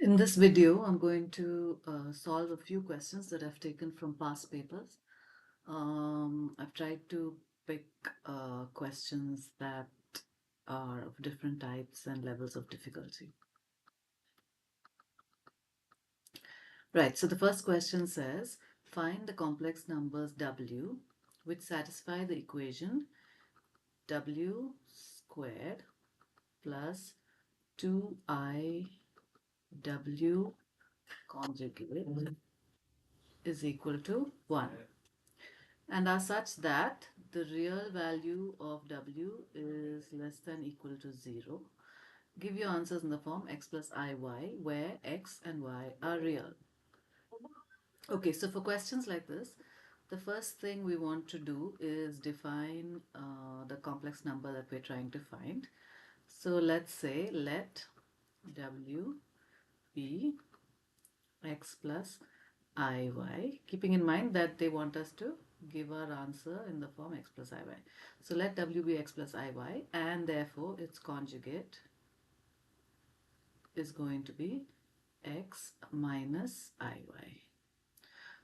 In this video, I'm going to solve a few questions that I've taken from past papers. I've tried to pick questions that are of different types and levels of difficulty. Right, so the first question says, find the complex numbers w which satisfy the equation w squared plus 2iw conjugate is equal to 1 and are such that the real value of w is less than equal to 0. Give your answers in the form x plus iy, where x and y are real. Okay, so for questions like this, the first thing we want to do is define the complex number that we're trying to find. So let's say let w be x plus iy, keeping in mind that they want us to give our answer in the form x plus iy. So let w be x plus iy, and therefore its conjugate is going to be x minus iy.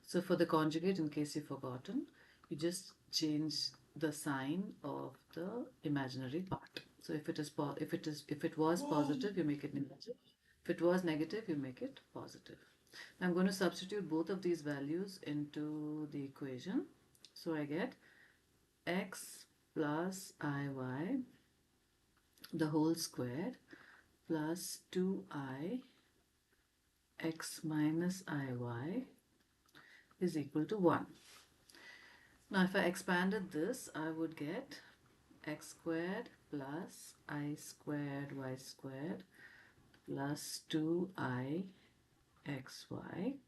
So for the conjugate, in case you've forgotten, you just change the sign of the imaginary part. So if it was positive, you make it negative. If it was negative, you make it positive. I'm going to substitute both of these values into the equation. So I get x plus iy the whole squared plus 2i x minus iy is equal to 1. Now if I expanded this, I would get x squared plus I squared y squared plus 2i xy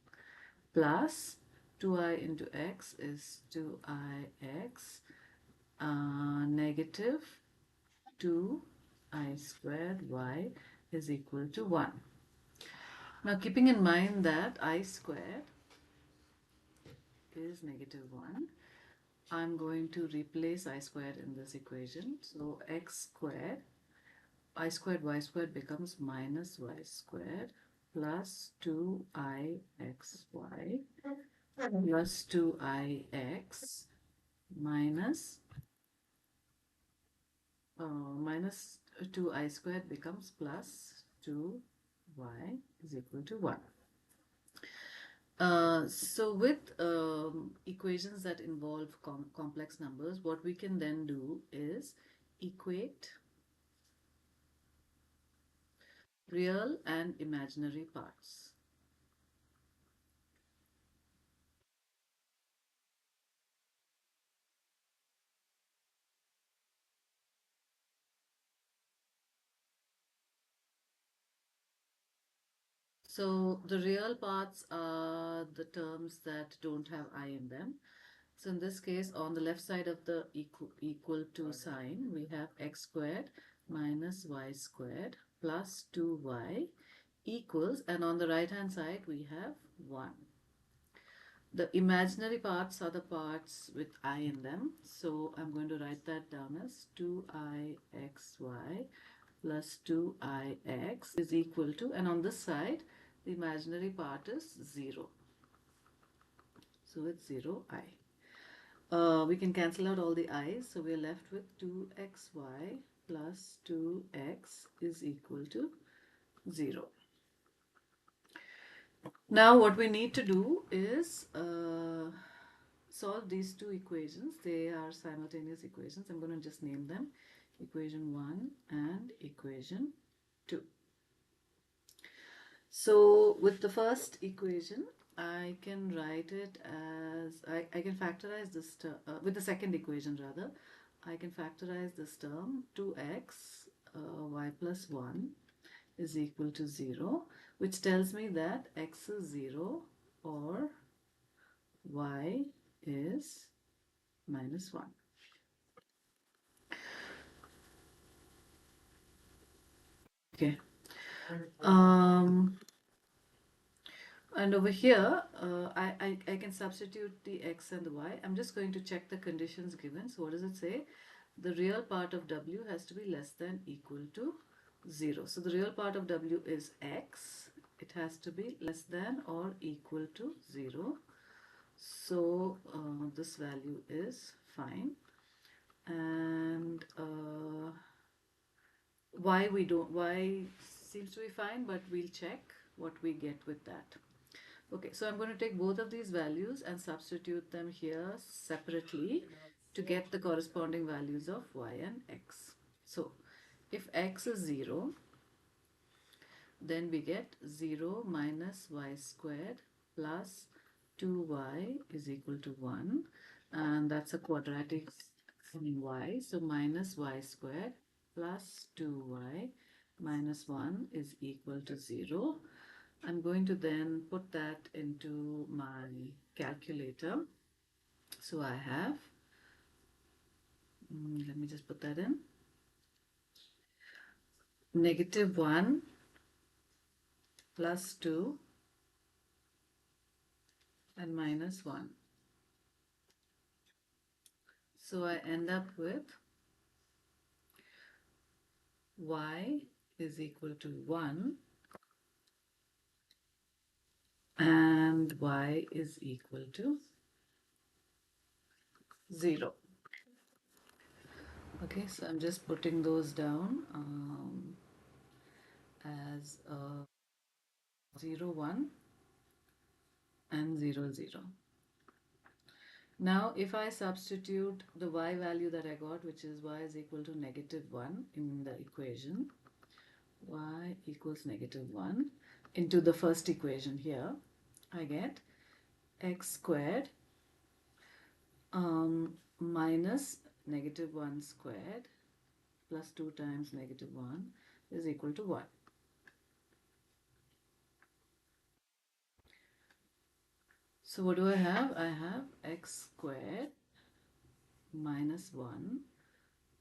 plus 2i into x is 2ix negative 2i squared y is equal to 1. Now keeping in mind that I squared is negative 1, I'm going to replace I squared in this equation. So x squared, I squared y squared becomes minus y squared plus 2ixy plus 2ix minus 2i squared becomes plus 2y is equal to 1. So with equations that involve complex numbers, what we can then do is equate real and imaginary parts. So the real parts are the terms that don't have I in them. So in this case, on the left side of the equal to sign, we have x squared minus y squared plus 2y equals, and on the right hand side we have 1. The imaginary parts are the parts with I in them. So I'm going to write that down as 2ixy plus 2ix is equal to, and on this side the imaginary part is 0. So it's 0i. We can cancel out all the i's, so we're left with 2xy plus 2x is equal to 0. Now what we need to do is solve these two equations. They are simultaneous equations. I'm going to just name them equation 1 and equation 2. So with the first equation, I can write it as, I can factorize this term, with the second equation rather, I can factorize this term 2x y plus 1 is equal to 0, which tells me that x is 0 or y is minus 1. Okay. And over here, I can substitute the x and the y. I'm just going to check the conditions given. So what does it say? The real part of w has to be less than equal to 0. So the real part of w is x it has to be less than or equal to 0. So this value is fine. And y seems to be fine, but we'll check what we get with that. Okay, so I'm going to take both of these values and substitute them here separately to get the corresponding values of y and x. So if x is 0, then we get 0 minus y squared plus 2y is equal to 1, and that's a quadratic in y, so minus y squared plus 2y minus 1 is equal to 0. I'm going to then put that into my calculator. So I have, let me just put that in, negative 1 plus 2 and minus 1. So I end up with y is equal to 1 and y is equal to 0. Okay, so I'm just putting those down as 0, 1 and 0, 0. Now if I substitute the y value that I got, which is y is equal to negative 1 in the equation, y equals negative 1, into the first equation here, I get x squared minus negative 1 squared plus 2 times negative 1 is equal to 1. So what do I have? I have x squared minus 1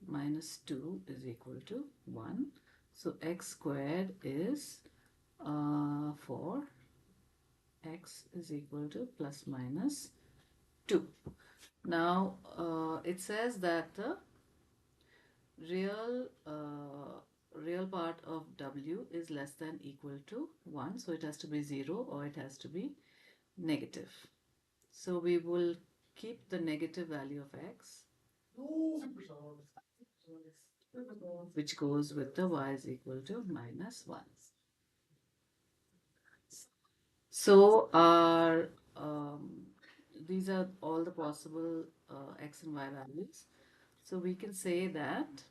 minus 2 is equal to 1. So x squared is 4. X is equal to plus minus 2. Now it says that the real part of w is less than equal to 1. So it has to be 0 or it has to be negative. So we will keep the negative value of x, which goes with the y is equal to minus 1. So our these are all the possible x and y values. So we can say that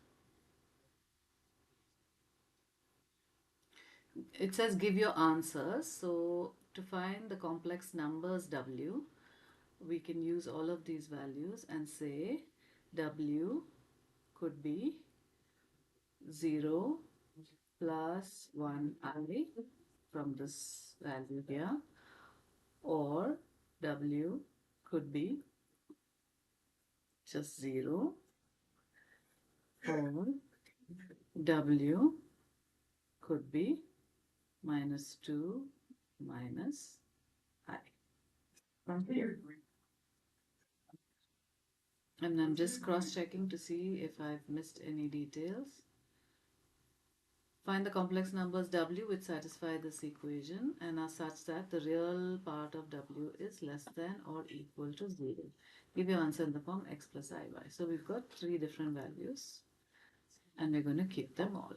it says give your answers. So to find the complex numbers w, we can use all of these values and say w could be 0 plus 1i from this value here, or w could be just 0, or w could be minus 2 minus I from here. And I'm just cross-checking to see if I've missed any details. Find the complex numbers w which satisfy this equation and are such that the real part of w is less than or equal to 0. Give your answer in the form x plus iy. So we've got 3 different values and we're going to keep them all.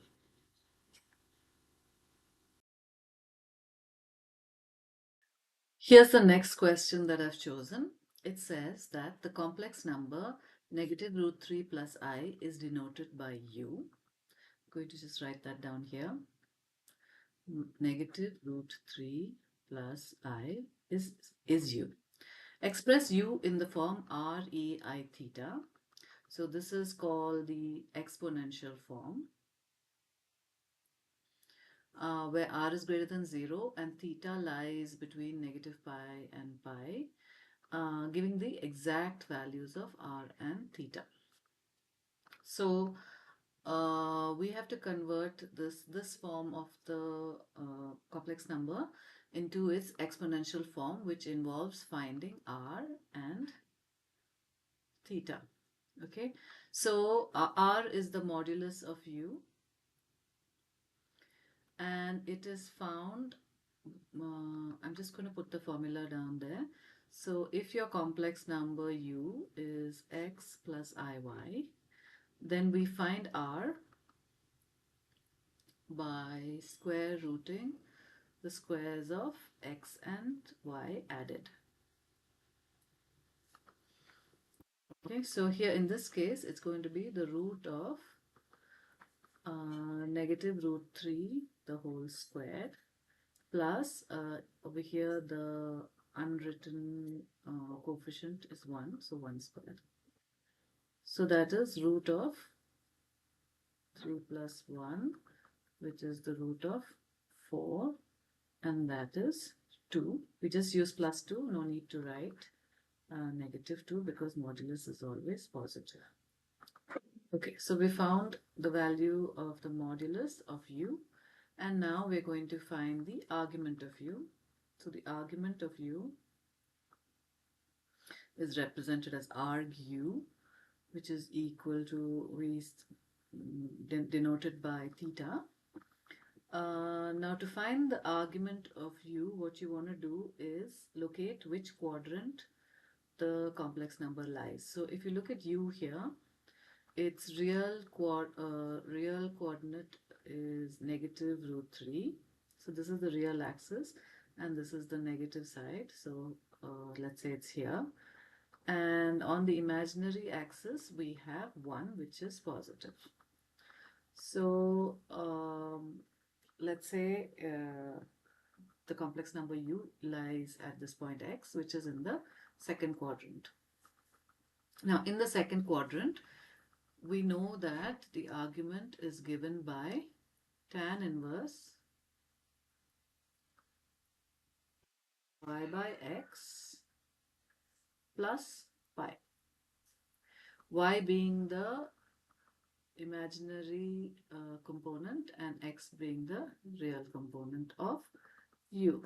Here's the next question that I've chosen. It says that the complex number negative root 3 plus I is denoted by u. I'm going to just write that down here. Negative root 3 plus I is u. Express u in the form rei theta. So this is called the exponential form, where r is greater than 0 and theta lies between negative pi and pi, giving the exact values of r and theta. So we have to convert this form of the complex number into its exponential form, which involves finding r and theta. Okay, so r is the modulus of u, and it is found I'm just going to put the formula down there. So if your complex number u is x plus iy, then we find r by square rooting the squares of x and y added. Okay, so here in this case, it's going to be the root of negative root 3 the whole square plus over here the unwritten coefficient is 1, so 1 square. So that is root of 3 plus 1, which is the root of 4, and that is 2. We just use plus 2, no need to write negative 2 because modulus is always positive. Okay, so we found the value of the modulus of u, and now we're going to find the argument of u. So the argument of u is represented as arg u, which is equal to, denoted by theta. Now to find the argument of u, what you want to do is locate which quadrant the complex number lies. So if you look at u here, its real coordinate is negative root 3. So this is the real axis and this is the negative side. So let's say it's here. And on the imaginary axis, we have 1, which is positive. So let's say the complex number u lies at this point x, which is in the second quadrant. Now, in the second quadrant, we know that the argument is given by tan inverse y by x plus pi. Y being the imaginary component and x being the real component of u.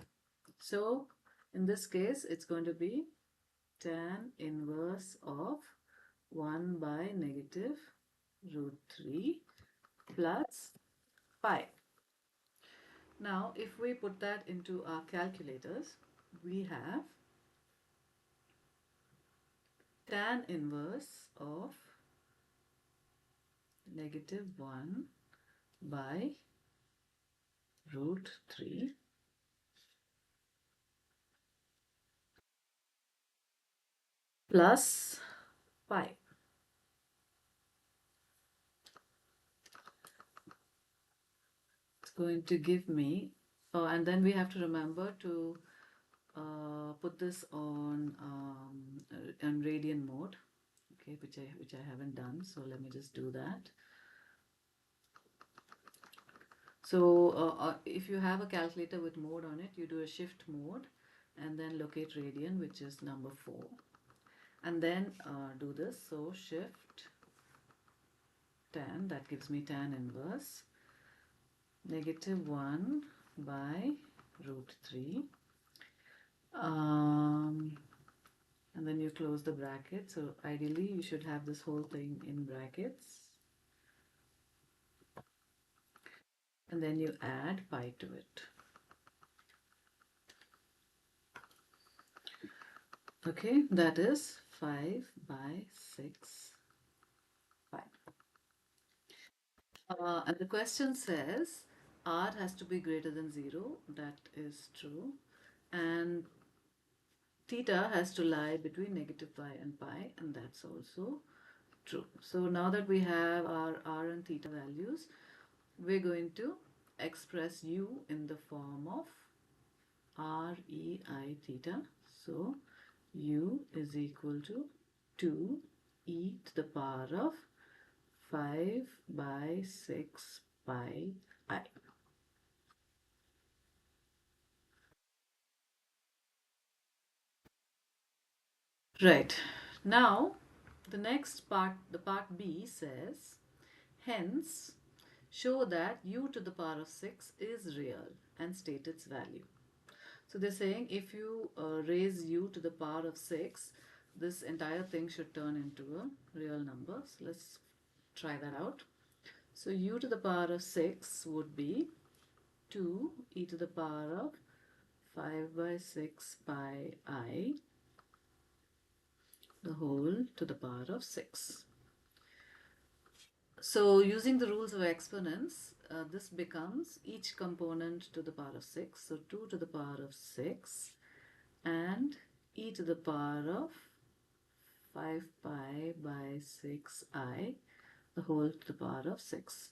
So in this case, it's going to be tan inverse of 1 by negative root 3 plus pi. Now, if we put that into our calculators, we have tan inverse of negative 1 by root 3 plus pi. It's going to give me, oh, and then we have to remember to put this on radian mode, okay, which I haven't done. So let me just do that. So if you have a calculator with mode on it, you do a shift mode and then locate radian, which is number 4, and then do this. So shift tan, that gives me tan inverse negative 1 by root 3, and then you close the bracket. So ideally you should have this whole thing in brackets, and then you add pi to it. Okay, that is 5 by 6 pi. And the question says r has to be greater than 0. That is true. And theta has to lie between negative pi and pi, and that's also true. So now that we have our r and theta values, we're going to express u in the form of r e I theta. So u is equal to 2 e to the power of 5 by 6 pi I. Right. Now, the next part, the part B says, hence, show that u to the power of 6 is real and state its value. So they're saying if you raise u to the power of 6, this entire thing should turn into a real number. So let's try that out. So u to the power of 6 would be 2 e to the power of 5 by 6 pi I, the whole to the power of 6. So using the rules of exponents, this becomes each component to the power of 6. So 2 to the power of 6 and e to the power of 5 pi by 6I, the whole to the power of 6.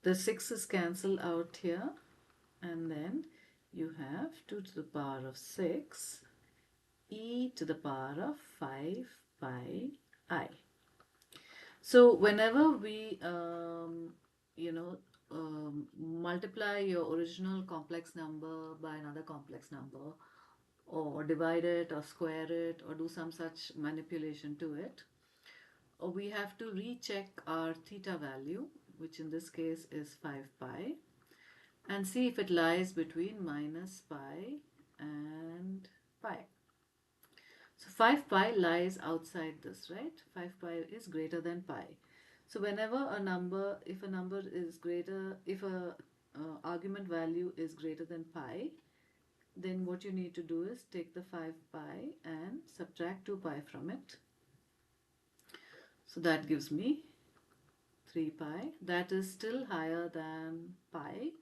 The 6's cancel out here, and then you have 2 to the power of 6 e to the power of 5 pi I. So whenever we multiply your original complex number by another complex number, or divide it or square it or do some such manipulation to it, we have to recheck our theta value, which in this case is 5 pi, and see if it lies between minus pi and pi. So 5 pi lies outside this, right? 5 pi is greater than pi. So whenever if a number is greater, if a argument value is greater than pi, then what you need to do is take the 5 pi and subtract 2 pi from it. So that gives me 3 pi. That is still higher than pi.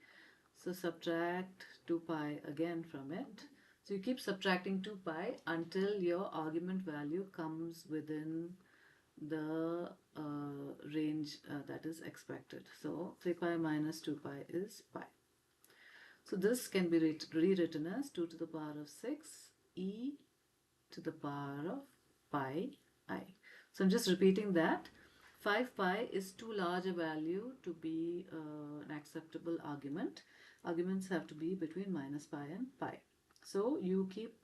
So subtract 2 pi again from it. So you keep subtracting 2 pi until your argument value comes within the range that is expected. So 3 pi minus 2 pi is pi. So this can be rewritten as 2 to the power of 6 e to the power of pi I. So I'm just repeating that. 5 pi is too large a value to be an acceptable argument. Arguments have to be between minus pi and pi. So you keep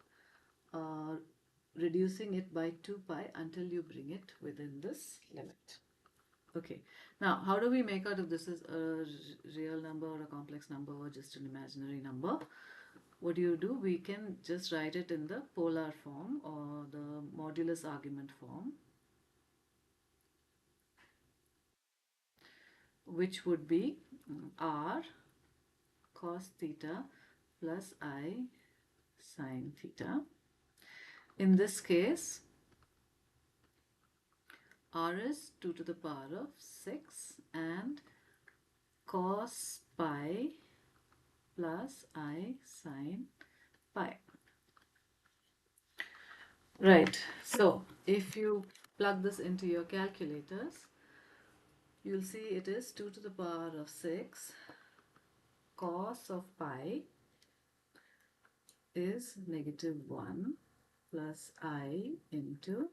reducing it by 2 pi until you bring it within this limit. Okay, now how do we make out if this is a real number or a complex number or just an imaginary number? What do? We can just write it in the polar form or the modulus argument form, which would be r cos theta plus I sin theta. In this case, r is 2 to the power of 6 and cos pi plus I sin pi. Right, so if you plug this into your calculators, you'll see it is 2 to the power of 6 cos of pi is -1 plus I into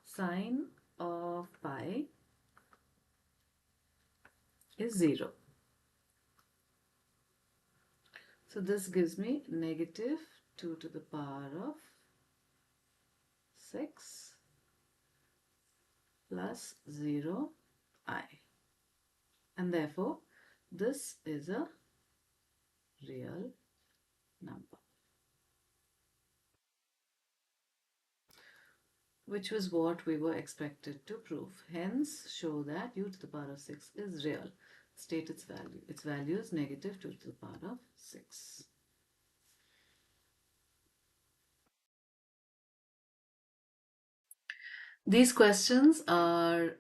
sine of pi is 0. So this gives me -2 to the power of 6 plus 0 I. And therefore, this is a real number, which was what we were expected to prove. Hence, show that u to the power of 6 is real. State its value. Its value is -2 to the power of 6. These questions are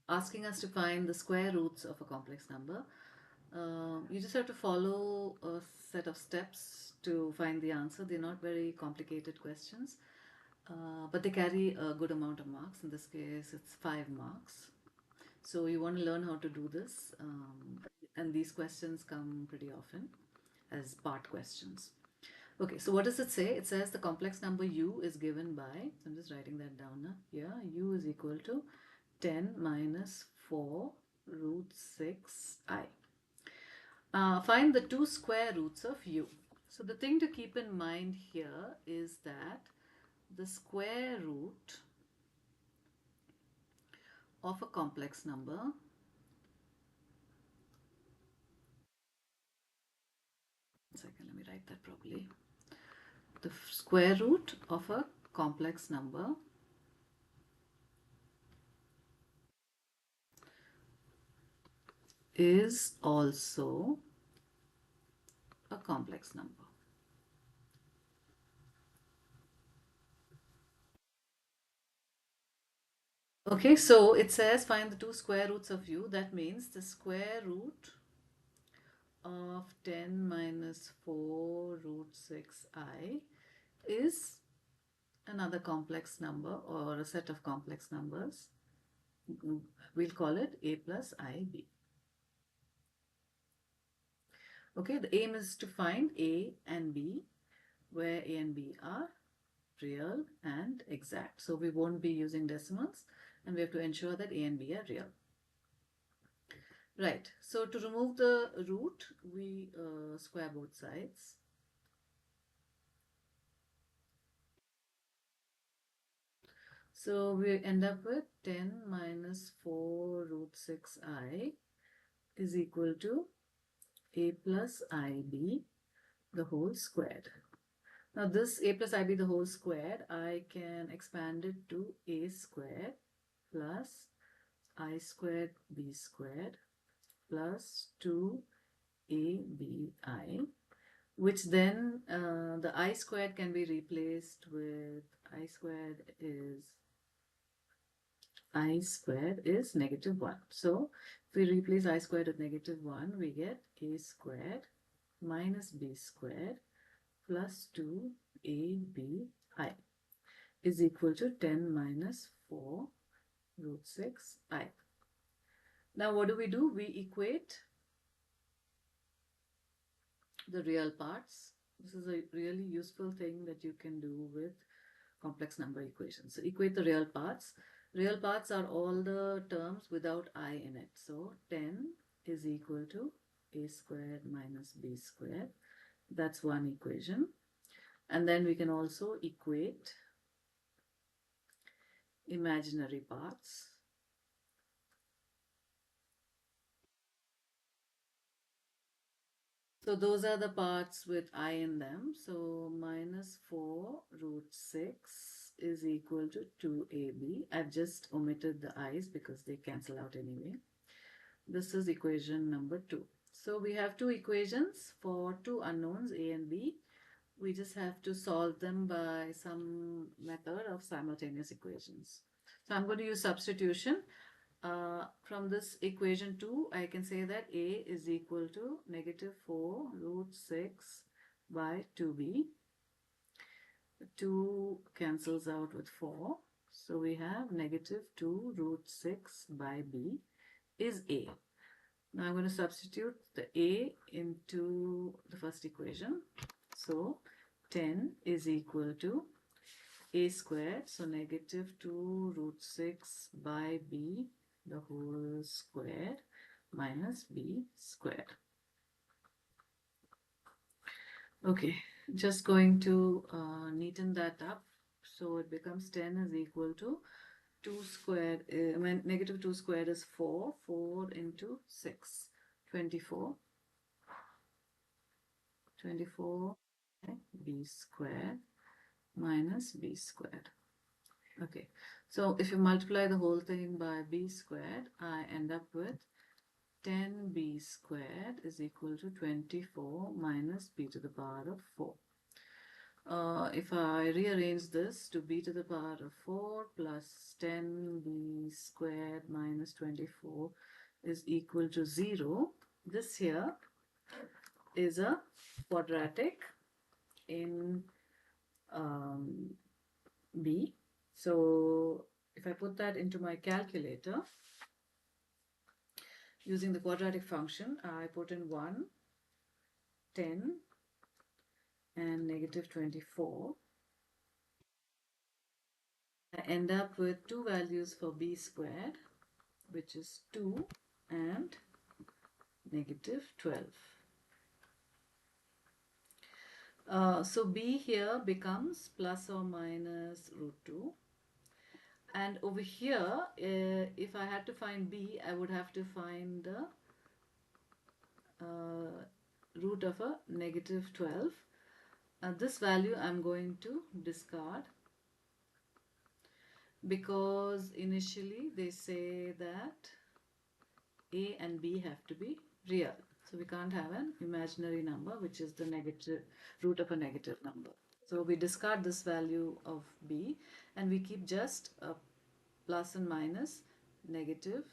asking us to find the square roots of a complex number. You just have to follow a set of steps to find the answer. They're not very complicated questions, but they carry a good amount of marks. In this case, it's 5 marks. So you want to learn how to do this, and these questions come pretty often as part questions. Okay, so what does it say? It says the complex number u is given by, so I'm just writing that down now. Here, u is equal to 10 minus 4 root 6I. Find the two square roots of u. So the thing to keep in mind here is that the square root of a complex number let me write that properly. The square root of a complex number is also a complex number. Okay, so it says find the two square roots of u. That means the square root of 10 minus 4 root 6I is another complex number or a set of complex numbers. We'll call it a plus ib. Okay, the aim is to find a and b, where a and b are real and exact. So we won't be using decimals, and we have to ensure that a and b are real. Right, so to remove the root, we square both sides. So we end up with 10 minus 4 root 6I is equal to a plus ib the whole squared. Now this a plus ib the whole squared, I can expand it to a squared plus I squared b squared plus 2abi, which then the I squared can be replaced with I squared is negative 1. So if we replace I squared with negative 1, we get a squared minus b squared plus 2abi is equal to 10 minus 4 root 6I. Now what do? We equate the real parts. This is a really useful thing that you can do with complex number equations. So equate the real parts. Real parts are all the terms without I in it. So 10 is equal to a squared minus b squared. That's one equation. And then we can also equate imaginary parts. So those are the parts with I in them. So minus 4 root 6 is equal to 2ab. I've just omitted the i's because they cancel out anyway. This is equation number 2. So we have two equations for two unknowns a and b. We just have to solve them by some method of simultaneous equations. So I'm going to use substitution. From this equation 2, I can say that a is equal to negative 4 root 6 by 2b. 2 cancels out with 4. So we have negative 2 root 6 by b is a. Now I'm going to substitute the a into the first equation. So 10 is equal to a squared. So negative 2 root 6 by b the whole squared minus b squared. Okay, just going to neaten that up. So it becomes 10 is equal to 2 squared, negative 2 squared is 4, 4 into 6, 24, 24 b squared minus b squared. Okay, so if you multiply the whole thing by b squared, I end up with 10b squared is equal to 24 minus b to the power of 4. If I rearrange this to b to the power of 4 plus 10b squared minus 24 is equal to 0, this here is a quadratic in b. So if I put that into my calculator, using the quadratic function, I put in 1, 10, and negative 24. I end up with two values for b squared, which is 2 and negative 12. So b here becomes plus or minus root 2. And over here, if I had to find b, I would have to find the root of a negative 12. This value I'm going to discard because initially they say that a and b have to be real. So we can't have an imaginary number which is the negative root of a negative number. So we discard this value of b and we keep just a plus and minus negative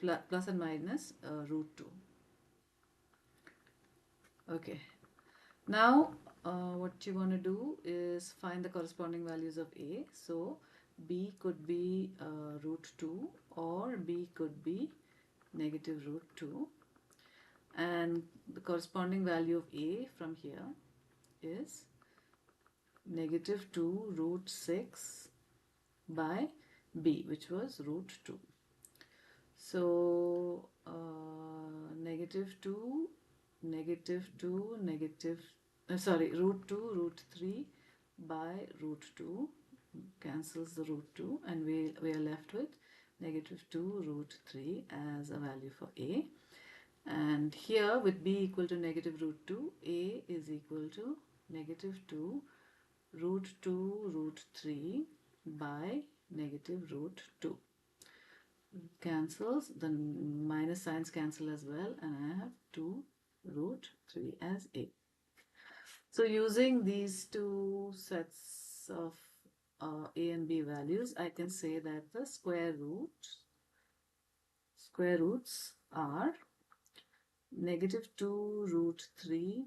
plus and minus root 2. Okay. Now what you want to do is find the corresponding values of a. So b could be root 2 or b could be negative root 2, and the corresponding value of a from here is negative 2 root 6 by b, which was root 2. So negative 2, negative 2, root 2, root 3 by root 2 cancels the root 2, and we are left with negative 2 root 3 as a value for a. And here with b equal to negative root 2, a is equal to negative 2 root 2 root 3 by negative root 2. Cancels, the minus signs cancel as well, and I have 2 root 3 as a. So using these two sets of a and b values, I can say that the square roots are negative 2 root 3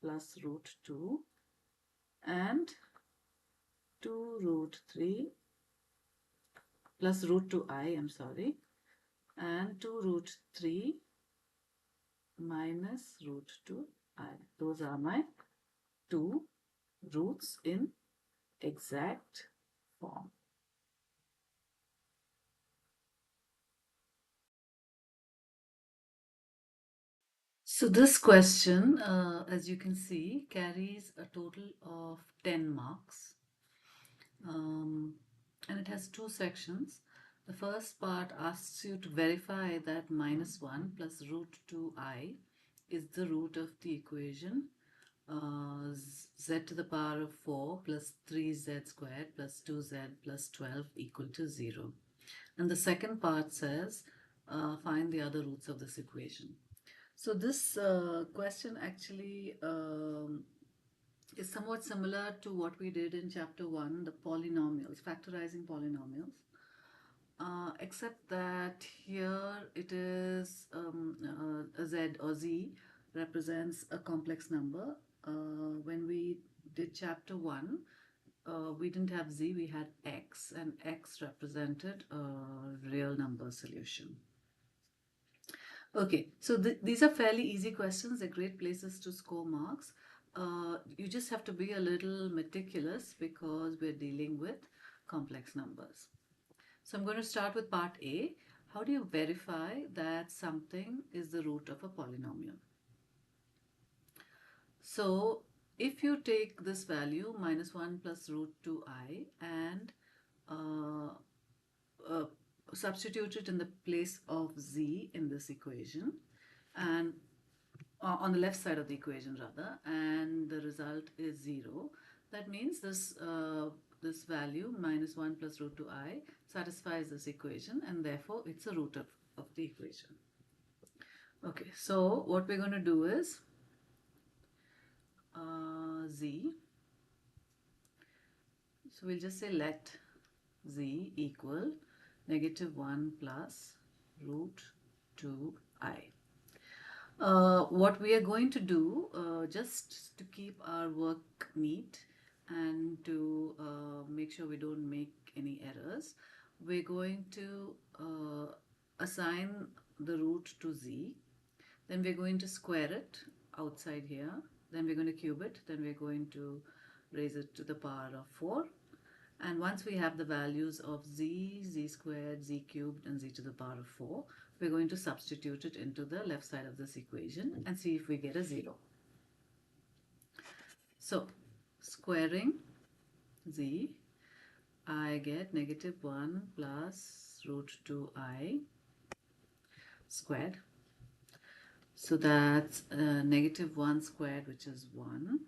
plus root 2 and 2 root 3 plus root 2i, I'm sorry, and 2 root 3 minus root 2i. Those are my two roots in exact form. So this question, as you can see, carries a total of 10 marks. And it has two sections. The first part asks you to verify that minus 1 plus root 2i is the root of the equation z to the power of 4 plus 3z squared plus 2z plus 12 equal to 0. And the second part says find the other roots of this equation. So this question actually is somewhat similar to what we did in chapter 1, the polynomials, factorizing polynomials. Except that here it is a z or z represents a complex number. When we did chapter 1, we didn't have z, we had x, and x represented a real number solution. Okay, so these are fairly easy questions. They're great places to score marks. You just have to be a little meticulous because we're dealing with complex numbers. So I'm going to start with part A. How do you verify that something is the root of a polynomial? So if you take this value minus 1 plus root 2i and substitute it in the place of z in this equation, and on the left side of the equation rather, and the result is 0, that means this value minus 1 plus root 2i satisfies this equation, and therefore it's a root of the equation. Okay, so what we're going to do is z, so we'll just say let z equal negative 1 plus root 2i. What we are going to do, just to keep our work neat and to make sure we don't make any errors, we're going to assign the root to z, then we're going to square it outside here, then we're going to cube it, then we're going to raise it to the power of 4. And once we have the values of z, z squared, z cubed, and z to the power of 4, we're going to substitute it into the left side of this equation and see if we get a 0. So, squaring z, I get negative 1 plus root 2i squared. So that's negative 1 squared, which is 1,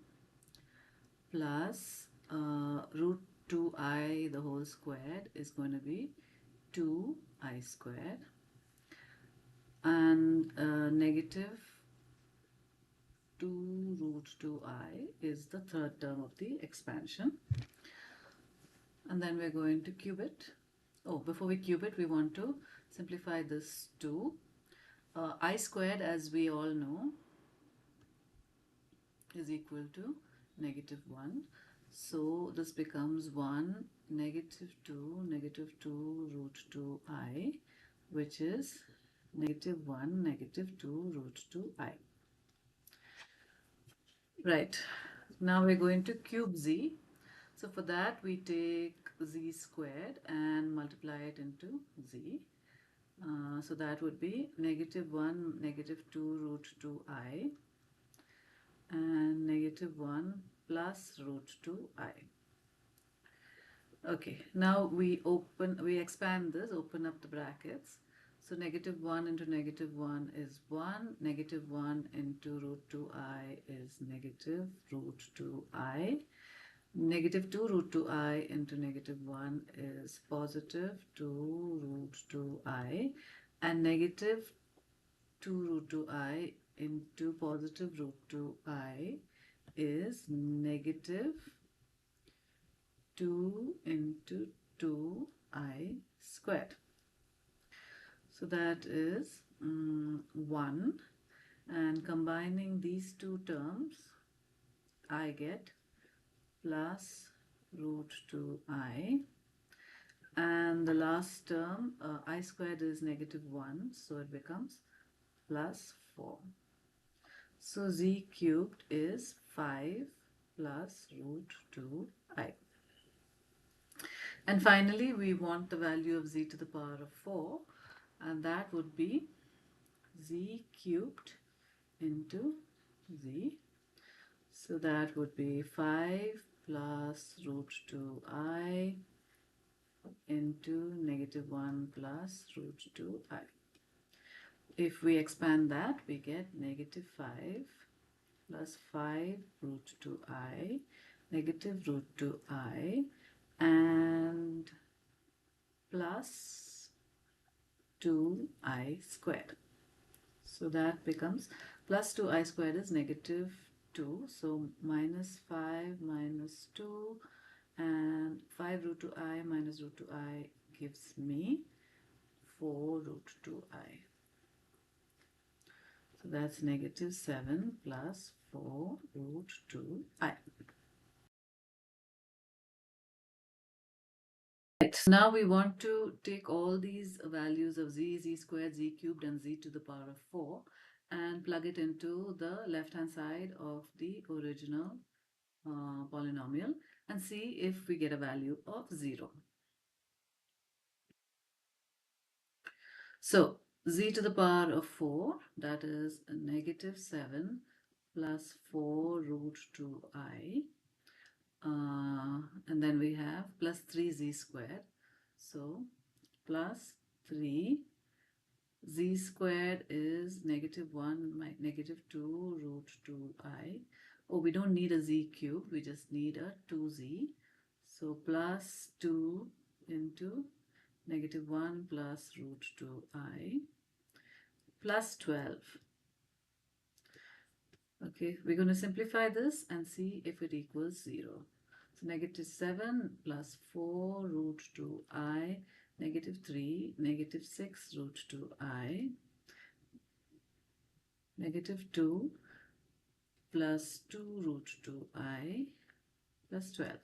plus root 2i the whole squared is going to be 2i squared. and negative 2 root 2i is the third term of the expansion. And then we're going to cube it. Oh, before we cube it, we want to simplify this too. I squared, as we all know, is equal to negative 1. So this becomes 1 negative 2 root 2i, which is negative 1 negative 2 root 2i. Right. Now we're going to cube z. So for that we take z squared and multiply it into z. So that would be negative 1 negative 2 root 2i and negative 1 plus root 2i. Okay, now we expand this, open up the brackets. So negative 1 into negative 1 is 1, negative 1 into root 2i is negative root 2i. Negative 2 root 2i into negative 1 is positive 2 root 2i, and negative 2 root 2i into positive root 2i is negative 2 into 2i squared. So that is 1, and combining these two terms I get plus root 2i, and the last term I squared is negative 1, so it becomes plus 4. So z cubed is 5 plus root 2i. And finally we want the value of z to the power of 4, and that would be z cubed into z. So that would be 5 plus root 2i into negative 1 plus root 2i. If we expand that, we get negative 5 plus 5 root 2i, negative root 2i, and plus 2i squared. So that becomes plus 2i squared is negative 2. So minus 5 minus 2, and 5 root 2i minus root 2i gives me 4 root 2i. So that's negative 7 plus 4 root 2i. Right. Now we want to take all these values of z, z squared, z cubed, and z to the power of 4 and plug it into the left hand side of the original polynomial and see if we get a value of 0. So z to the power of 4, that is negative 7 plus 4 root 2i, and then we have plus 3z squared. So plus 3 z squared is negative 1 negative 2 root 2i. Oh, we don't need a z cubed, we just need a 2z. So plus 2 into negative 1 plus root 2i plus 12. Okay, we're going to simplify this and see if it equals 0. So negative 7 plus 4 root 2i, negative 3, negative 6 root 2i, negative 2 plus 2 root 2i plus 12.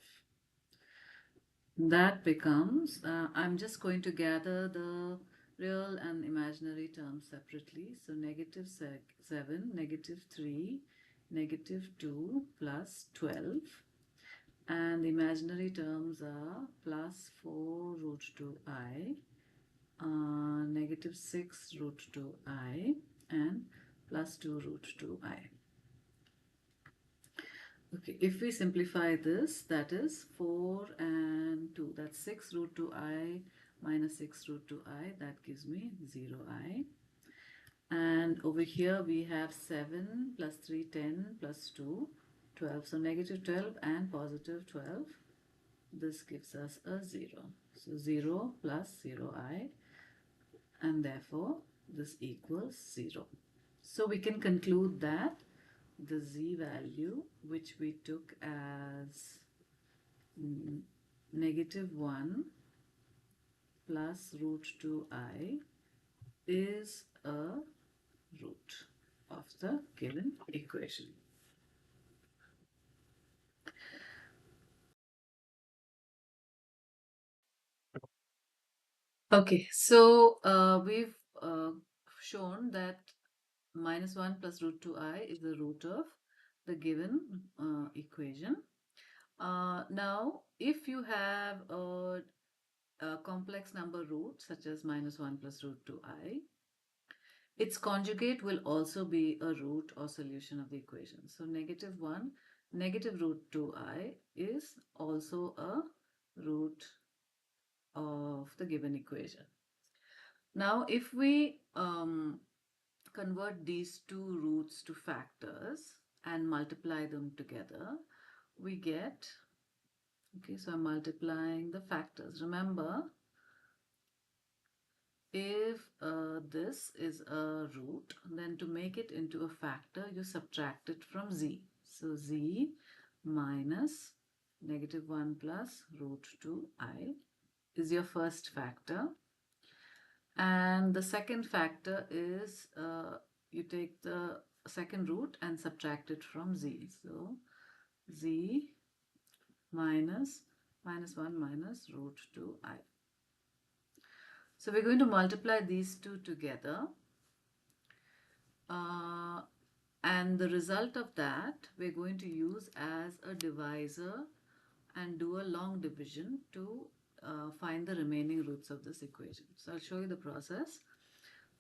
That becomes, I'm just going to gather the real and imaginary terms separately. So negative 7, negative 3, negative 2 plus 12. And the imaginary terms are plus 4 root 2i, negative 6 root 2i, and plus 2 root 2i. Okay, if we simplify this, that is 4 and 2, that's 6 root 2i minus 6 root 2i, that gives me 0i. And over here we have 7 plus 3, 10 plus 2, 12. So negative 12 and positive 12. This gives us a 0. So 0 plus 0i, and therefore this equals 0. So we can conclude that the z value which we took as -1 plus root 2i is a root of the given equation. Okay, so we've shown that -1 plus root 2i is the root of the given equation. Now, if you have a complex number root such as -1 plus root 2i, its conjugate will also be a root or solution of the equation. So -1, negative root 2i is also a root of the given equation. Now, if we convert these two roots to factors and multiply them together, we get, okay, so I'm multiplying the factors. Remember, if this is a root, then to make it into a factor, you subtract it from z. So z minus -1 plus root 2i is your first factor. And the second factor is you take the second root and subtract it from z. So z minus -1 minus root 2i. So we're going to multiply these two together. And the result of that we're going to use as a divisor and do a long division to find the remaining roots of this equation. So I'll show you the process.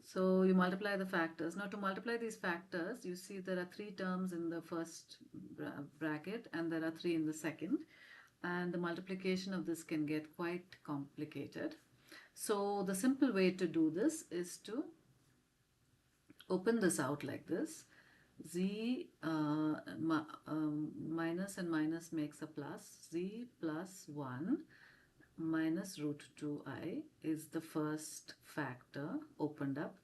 So you multiply the factors. Now to multiply these factors, you see there are 3 terms in the first bracket and there are 3 in the second. And the multiplication of this can get quite complicated. So the simple way to do this is to open this out like this. Z minus and minus makes a plus. Z plus 1 minus root 2i is the first factor opened up,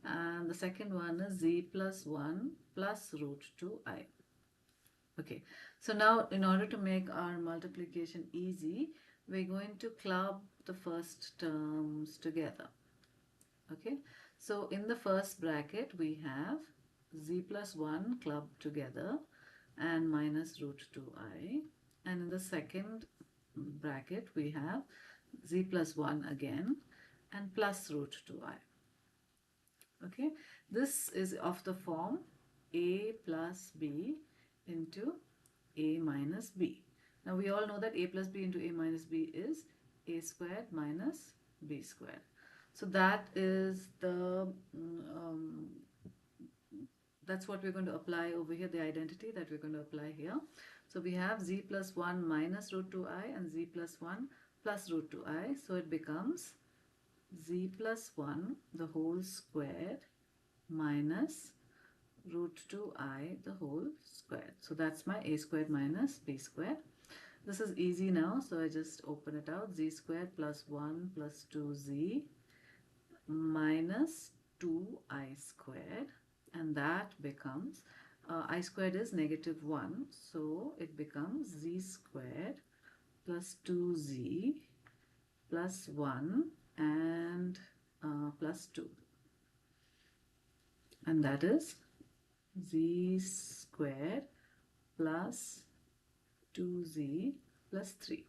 and the second one is z plus 1 plus root 2i. Okay, so now in order to make our multiplication easy, we're going to club the first terms together. Okay, so in the first bracket we have z plus 1 clubbed together and minus root 2i, and in the second bracket we have z plus 1 again and plus root 2i. Okay, this is of the form a plus b into a minus b. Now we all know that a plus b into a minus b is a squared minus b squared. So that is the that's what we're going to apply over here, the identity that we're going to apply here. So we have z plus 1 minus root 2i and z plus 1 plus root 2i. So it becomes z plus 1 the whole squared minus root 2i the whole squared. So that's my a squared minus b squared. This is easy now, so I just open it out. Z squared plus 1 plus 2z minus 2i squared, and that becomes I squared is -1, so it becomes z squared plus 2z plus 1 and plus 2, and that is z squared plus 2z plus 3.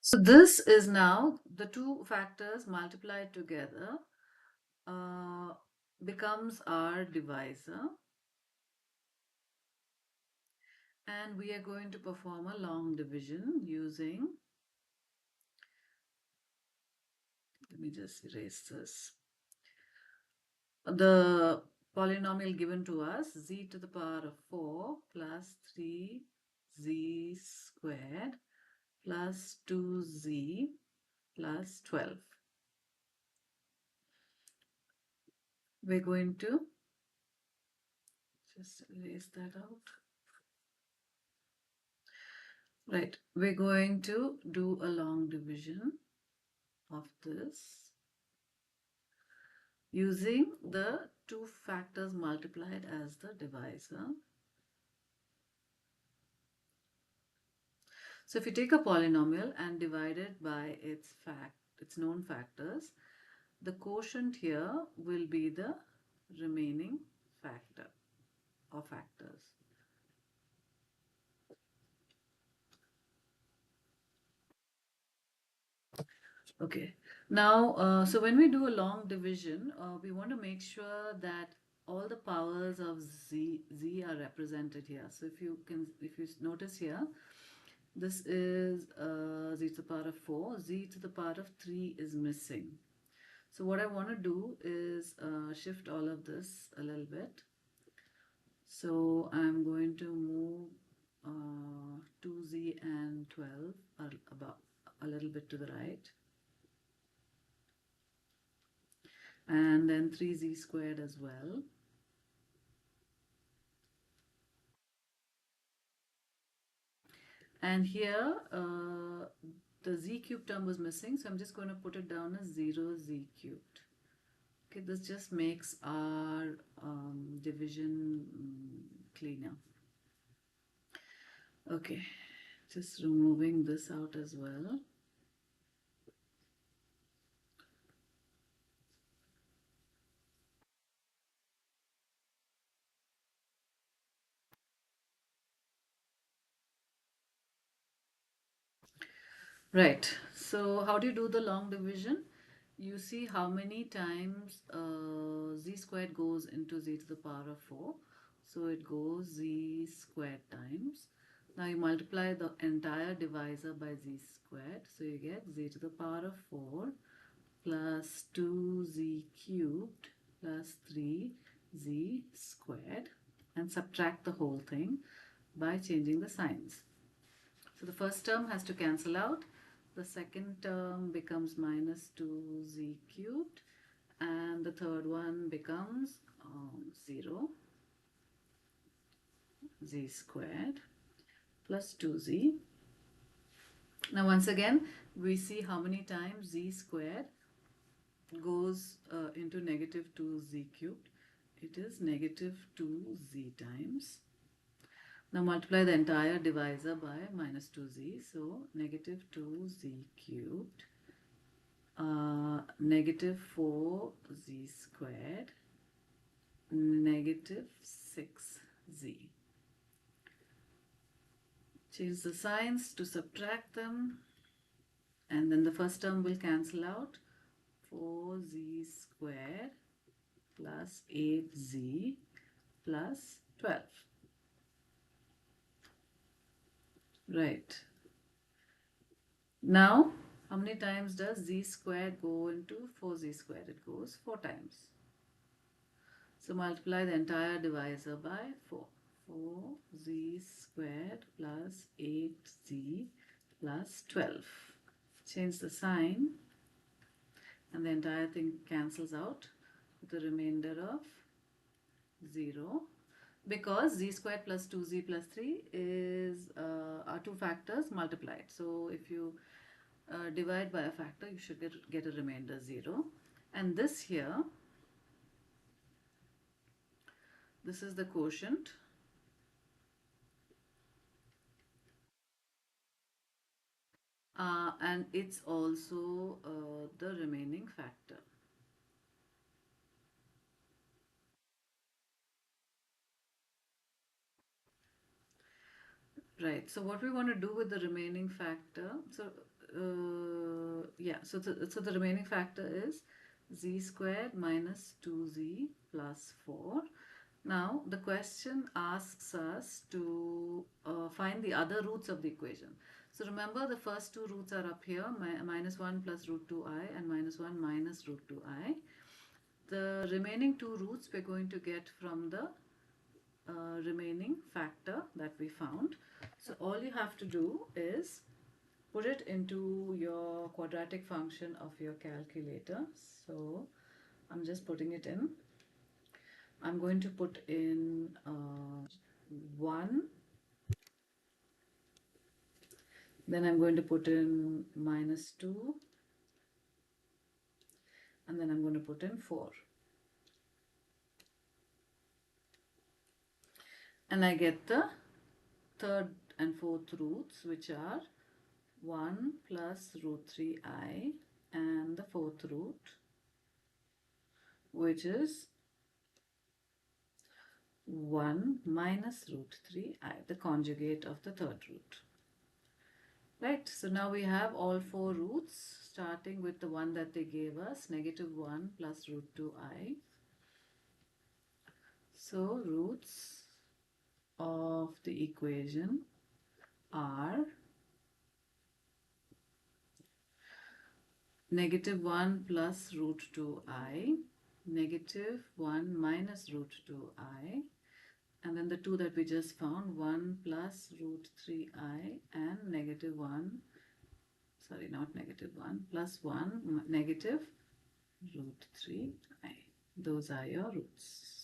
So this is now the two factors multiplied together becomes our divisor, and we are going to perform a long division using, let me just erase this, the polynomial given to us, z to the power of 4 plus 3z squared plus 2z plus 12. We're going to just erase that out. Right, we're going to do a long division of this using the two factors multiplied as the divisor. So if you take a polynomial and divide it by its known factors, the quotient here will be the remaining factor or factors. Okay. Now, so when we do a long division, we want to make sure that all the powers of z are represented here. So if you notice here, this is z to the power of 4, z to the power of 3 is missing. So what I want to do is shift all of this a little bit. So I'm going to move 2z and 12 about a little bit to the right. And then 3z squared as well. And here the z cubed term was missing, so I'm just going to put it down as 0z cubed. Okay, this just makes our division cleaner. Okay, just removing this out as well. Right, so how do you do the long division? You see how many times z squared goes into z to the power of 4. So it goes z squared times. Now you multiply the entire divisor by z squared. So you get z to the power of 4 plus 2z cubed plus 3z squared, and subtract the whole thing by changing the signs. So the first term has to cancel out. The second term becomes minus 2z cubed, and the third one becomes 0 z squared plus 2z. Now once again we see how many times z squared goes into negative 2z cubed. It is negative 2z times. Now multiply the entire divisor by minus 2z. So negative 2z cubed, negative 4z squared, negative 6z. Change the signs to subtract them, and then the first term will cancel out. 4z squared plus 8z plus 12. Right. Now, how many times does z squared go into 4z squared? It goes 4 times. So multiply the entire divisor by 4. 4z squared plus 8z plus 12. Change the sign, and the entire thing cancels out with a remainder of 0, because z squared plus 2z plus 3 is are two factors multiplied. So if you divide by a factor, you should get a remainder 0. And this here, this is the quotient. And it's also the remaining factor. Right, so what we want to do with the remaining factor, so yeah, so the remaining factor is z squared minus 2z plus 4. Now the question asks us to find the other roots of the equation. So remember, the first two roots are up here, minus 1 plus root 2i and minus 1 minus root 2i. The remaining two roots we're going to get from the remaining factor that we found. So all you have to do is put it into your quadratic function of your calculator. So I'm just putting it in. I'm going to put in 1, then I'm going to put in minus 2, and then I'm going to put in 4. And I get the third and fourth roots, which are 1 plus root 3i, and the fourth root, which is 1 minus root 3i, the conjugate of the third root. Right, so now we have all 4 roots, starting with the one that they gave us, negative 1 plus root 2i. So roots of the equation are negative 1 plus root 2i, negative 1 minus root 2i, and then the 2 that we just found, 1 plus root 3i, and negative 1, sorry, not negative 1, plus 1 negative root 3i. Those are your roots.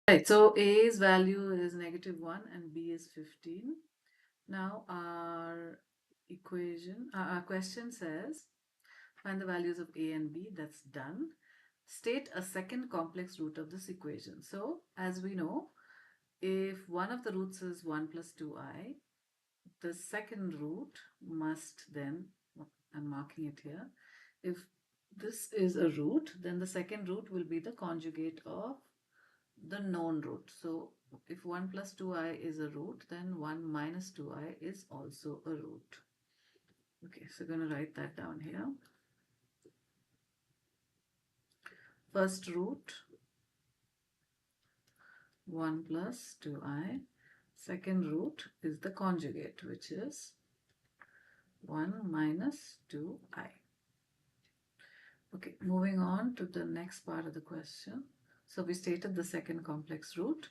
Right, so A's value is -1 and B is 15. Now our our question says find the values of A and B. That's done. State a second complex root of this equation. So as we know, if one of the roots is 1 plus 2i, the second root must then, I'm marking it here, if this is a root, then the second root will be the conjugate of the known root. So if 1 plus 2i is a root, then 1 minus 2i is also a root. Okay, so I'm going to write that down here. First root 1 plus 2i. Second root is the conjugate, which is 1 minus 2i. Okay, moving on to the next part of the question. So we stated the second complex root.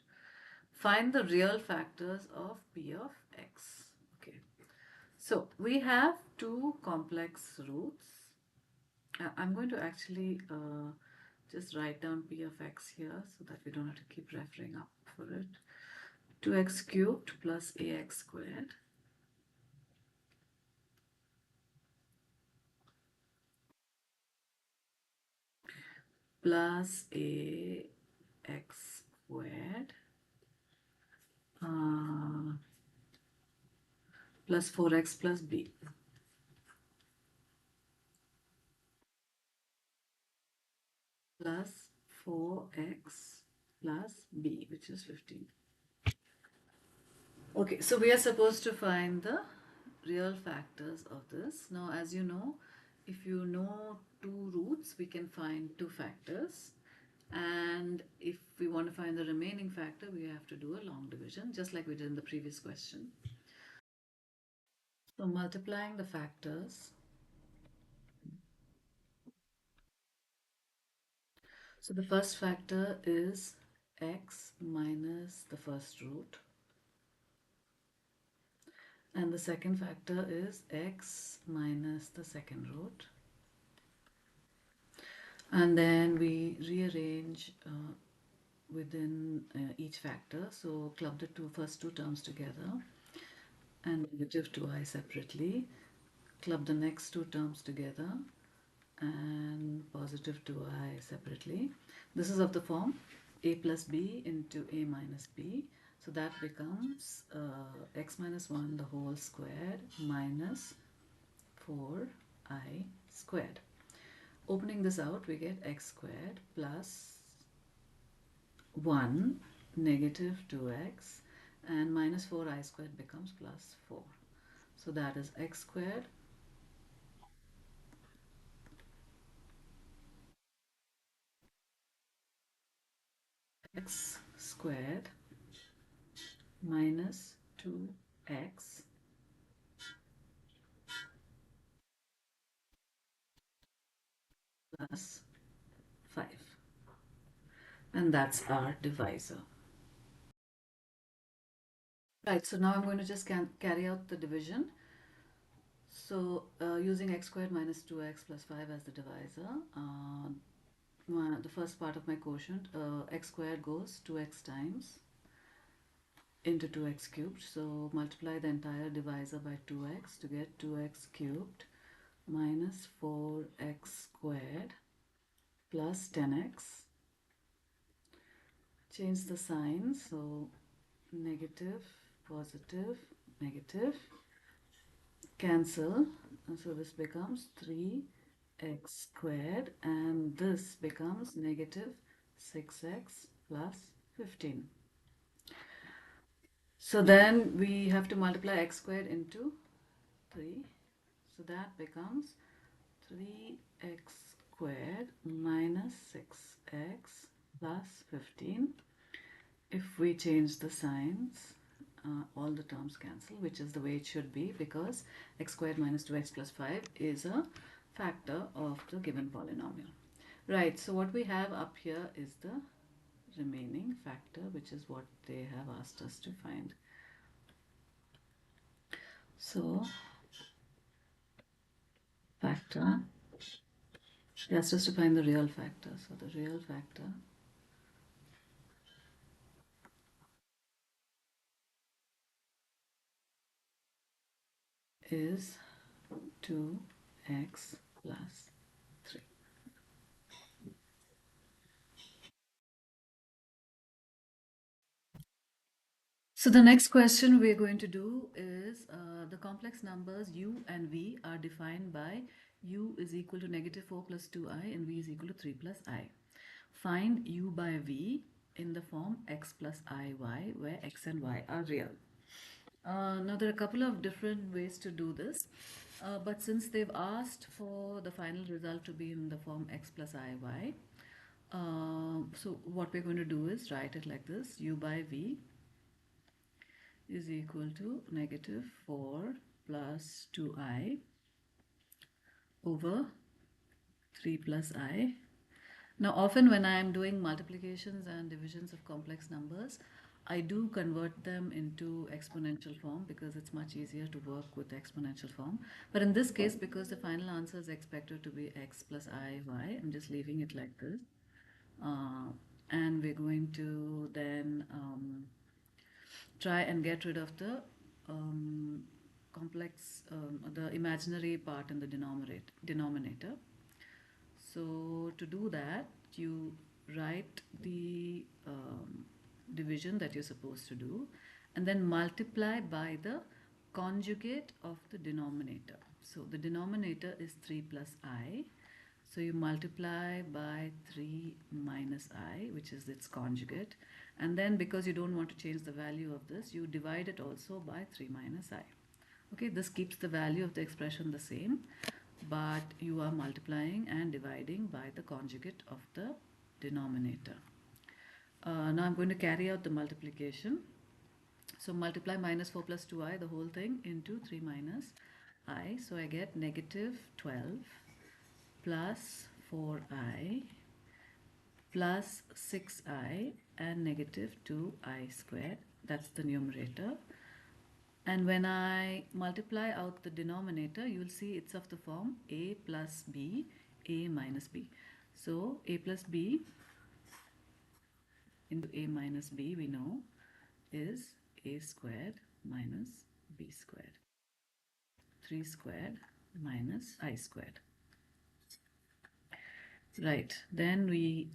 Find the real factors of p of x. Okay, so we have two complex roots. I'm going to actually just write down p of x here so that we don't have to keep referring up for it. 2x cubed plus ax squared plus ax squared plus 4x plus b. Plus 4x plus b, which is 15. Okay, so we are supposed to find the real factors of this. Now, as you know, if you know two roots, we can find two factors. And if we want to find the remaining factor, we have to do a long division, just like we did in the previous question. So multiplying the factors. So the first factor is x minus the first root. And the second factor is x minus the second root. And then we rearrange within each factor. So club the first two terms together and -2i separately. Club the next two terms together and +2i separately. This is of the form a plus b into a minus b. So that becomes x minus 1 the whole squared minus 4i squared. Opening this out, we get x squared plus 1 negative 2x and minus 4i squared becomes plus 4. So that is x squared x squared minus 2x plus 5. And that's our divisor. Right, so now I'm going to just carry out the division. So using x squared minus 2x plus 5 as the divisor, the first part of my quotient, x squared goes 2x times into 2x cubed. So multiply the entire divisor by 2x to get 2x cubed minus 4x squared plus 10x. Change the sign, so negative, positive, negative, cancel, and so this becomes 3x squared and this becomes negative 6x plus 15. So then we have to multiply x squared into 3, so that becomes 3x squared minus 6x plus 15. If we change the signs, all the terms cancel, which is the way it should be because x squared minus 2x plus 5 is a factor of the given polynomial. Right, so what we have up here is the remaining factor, which is what they have asked us to find. So factor, they asked us to find the real factor. So the real factor is 2x plus 3. So the next question we're going to do is the complex numbers u and v are defined by u is equal to negative 4 plus 2i and v is equal to 3 plus i. Find u by v in the form x plus iy where x and y are real. Now there are a couple of different ways to do this, but since they've asked for the final result to be in the form x plus iy, so what we're going to do is write it like this: u by v is equal to negative 4 plus 2i over 3 plus I. Now often when I am doing multiplications and divisions of complex numbers, I do convert them into exponential form because it's much easier to work with exponential form. But in this case, because the final answer is expected to be x plus iy, I'm just leaving it like this. And we're going to then try and get rid of the the imaginary part in the denominator. So to do that, you write the division that you're supposed to do and then multiply by the conjugate of the denominator. So the denominator is 3 plus I. So you multiply by 3 minus I, which is its conjugate. And then because you don't want to change the value of this, you divide it also by 3 minus I. Okay, this keeps the value of the expression the same, but you are multiplying and dividing by the conjugate of the denominator. Now I'm going to carry out the multiplication. So multiply minus 4 plus 2i, the whole thing, into 3 minus I. So I get negative 12 plus 4i plus 6i and negative 2i squared. That's the numerator. And when I multiply out the denominator, you will see it's of the form a plus b, a minus b. So a plus b into a minus b, we know, is a squared minus b squared. 3 squared minus I squared. Right, then we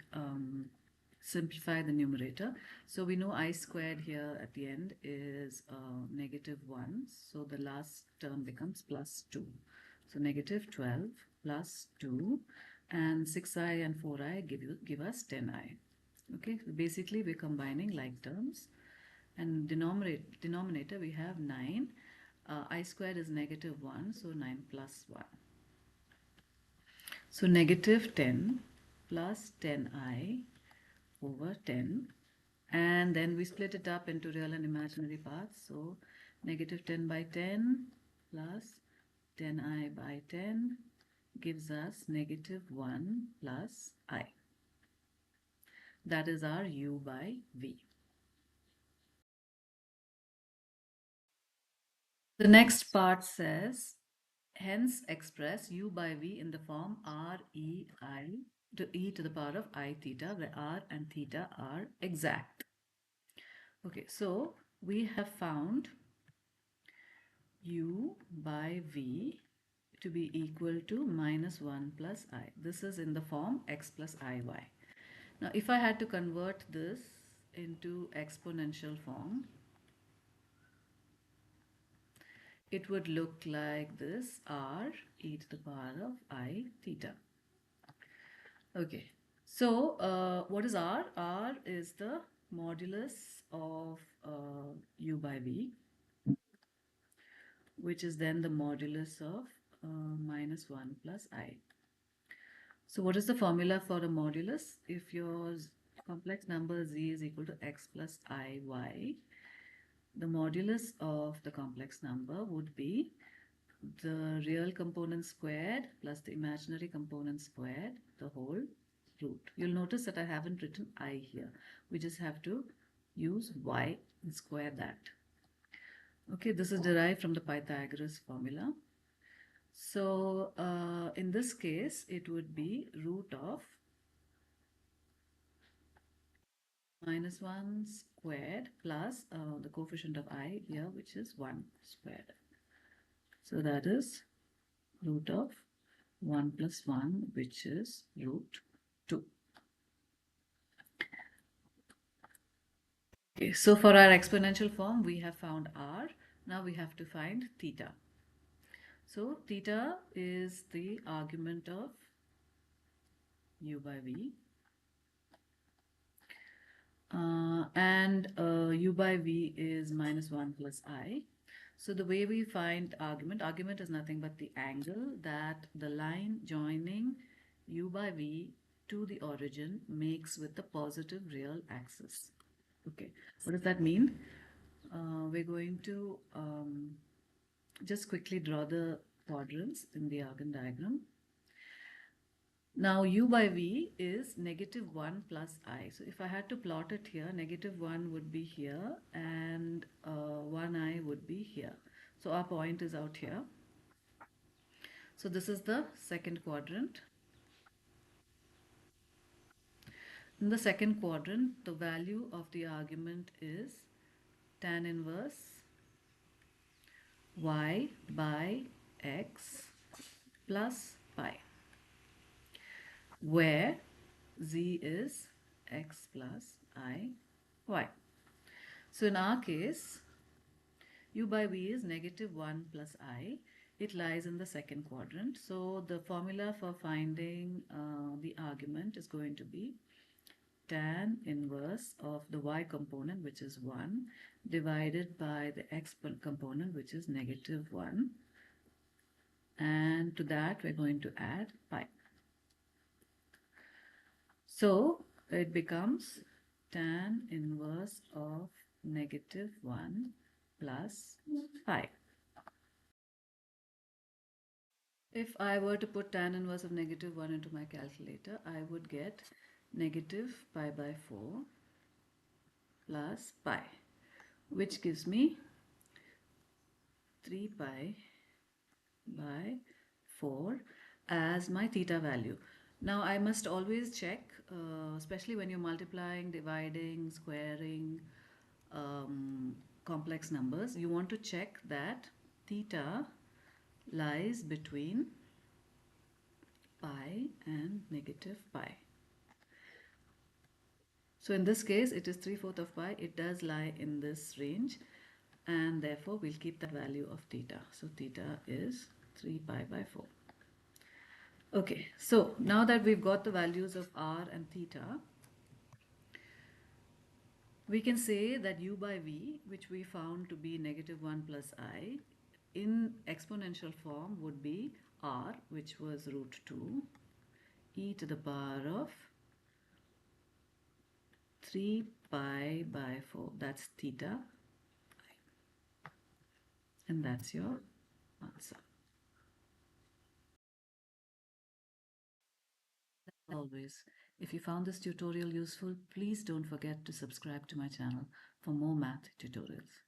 simplify the numerator. So we know I squared here at the end is negative 1. So the last term becomes plus 2. So negative 12 plus 2 and 6i and 4i give us 10i. Okay, so basically we're combining like terms. And denominator we have 9. I squared is negative 1, so 9 plus 1. So negative 10 plus 10i over 10, and then we split it up into real and imaginary parts. So negative 10 by 10 plus 10i by 10 gives us negative 1 plus I. That is our u by v. The next part says, hence express u by v in the form r e I to e to the power of I theta, where r and theta are exact. Okay, so we have found u by v to be equal to minus 1 plus I. This is in the form x plus iy. Now, if I had to convert this into exponential form, it would look like this: r e to the power of I theta. Okay, so what is r? R is the modulus of u by v, which is then the modulus of minus 1 plus I. So what is the formula for a modulus? If your complex number z is equal to x plus iy, the modulus of the complex number would be the real component squared plus the imaginary component squared, the whole root. You'll notice that I haven't written I here. We just have to use y and square that. Okay, this is derived from the Pythagoras formula. So in this case, it would be root of minus 1 squared plus the coefficient of I here, which is 1 squared. So that is root of 1 plus 1, which is root 2. Okay, so for our exponential form, we have found r. Now we have to find theta. So theta is the argument of u by v. And u by v is minus 1 plus I. So the way we find argument is nothing but the angle that the line joining u by v to the origin makes with the positive real axis. Okay, what does that mean? We're going to just quickly draw the quadrants in the Argand diagram. Now u by v is negative 1 plus I. So if I had to plot it here, negative 1 would be here and 1I would be here. So our point is out here. So this is the second quadrant. In the second quadrant, the value of the argument is tan inverse y by x plus pi, where z is x plus I y. So in our case, u by v is negative 1 plus I. It lies in the second quadrant. So the formula for finding the argument is going to be tan inverse of the y component, which is 1, divided by the x component, which is negative 1. And to that, we're going to add pi. So it becomes tan inverse of negative 1 plus pi. If I were to put tan inverse of negative 1 into my calculator, I would get negative pi by 4 plus pi, which gives me 3 pi by 4 as my theta value. Now I must always check, especially when you're multiplying, dividing, squaring complex numbers, you want to check that theta lies between pi and negative pi. So in this case, it is 3/4 of pi. It does lie in this range, and therefore we'll keep that value of theta. So theta is 3 pi by 4. Okay, so now that we've got the values of r and theta, we can say that u by v, which we found to be negative 1 plus I, in exponential form would be r, which was root 2, e to the power of 3 pi by 4. That's theta. And that's your answer. As always, if you found this tutorial useful, please don't forget to subscribe to my channel for more math tutorials.